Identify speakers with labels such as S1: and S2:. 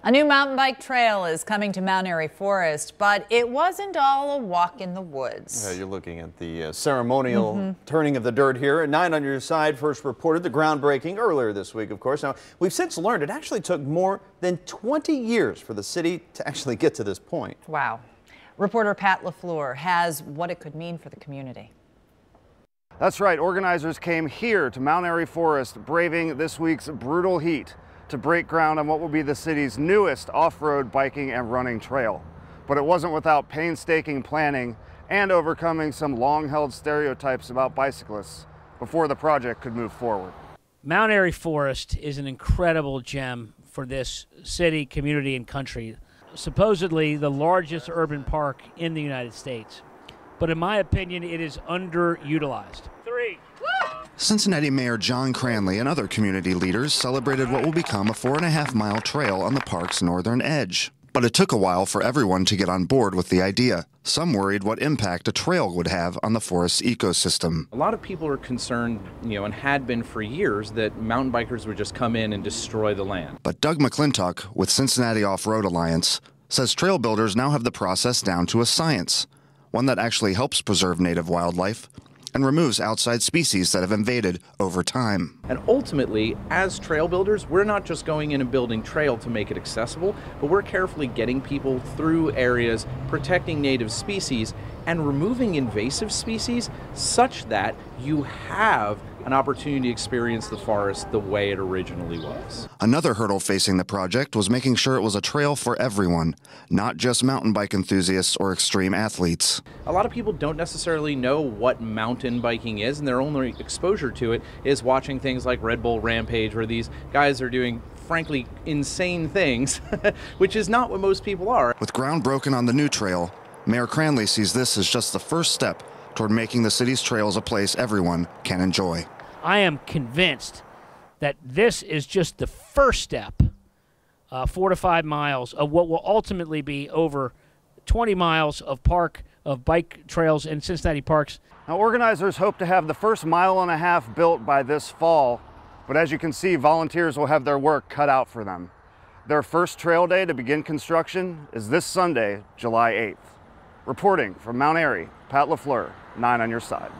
S1: A new mountain bike trail is coming to Mount Airy Forest, but it wasn't all a walk in the woods.
S2: Yeah, you're looking at the ceremonial turning of the dirt here. 9 on Your Side first reported the groundbreaking earlier this week, of course. Now, we've since learned it actually took more than 20 years for the city to actually get to this point.
S1: Wow. Reporter Pat LaFleur has what it could mean for the community.
S3: That's right. Organizers came here to Mount Airy Forest, braving this week's brutal heat, to break ground on what will be the city's newest off-road biking and running trail. But it wasn't without painstaking planning and overcoming some long-held stereotypes about bicyclists before the project could move forward.
S4: Mount Airy Forest is an incredible gem for this city, community, and country. Supposedly the largest urban park in the United States. But in my opinion, it is underutilized.
S5: Cincinnati Mayor John Cranley and other community leaders celebrated what will become a 4.5-mile trail on the park's northern edge. But it took a while for everyone to get on board with the idea. Some worried what impact a trail would have on the forest's ecosystem.
S6: A lot of people are concerned, and had been for years, that mountain bikers would just come in and destroy the land.
S5: But Doug McClintock with Cincinnati Off-Road Alliance says trail builders now have the process down to a science, one that actually helps preserve native wildlife and removes outside species that have invaded over time.
S6: And ultimately, as trail builders, we're not just going in and building trail to make it accessible, but we're carefully getting people through areas, protecting native species, and removing invasive species such that you have an opportunity to experience the forest the way it originally was.
S5: Another hurdle facing the project was making sure it was a trail for everyone, not just mountain bike enthusiasts or extreme athletes.
S6: A lot of people don't necessarily know what mountain biking is, and their only exposure to it is watching things like Red Bull Rampage, where these guys are doing frankly insane things, which is not what most people are.
S5: With ground broken on the new trail, Mayor Cranley sees this as just the first step toward making the city's trails a place everyone can enjoy.
S4: I am convinced that this is just the first step, 4 to 5 miles, of what will ultimately be over 20 miles of bike trails in Cincinnati parks.
S3: Now, organizers hope to have the first 1.5 miles built by this fall, but as you can see, volunteers will have their work cut out for them. Their first trail day to begin construction is this Sunday, July 8th. Reporting from Mount Airy, Pat LaFleur, 9 on Your Side.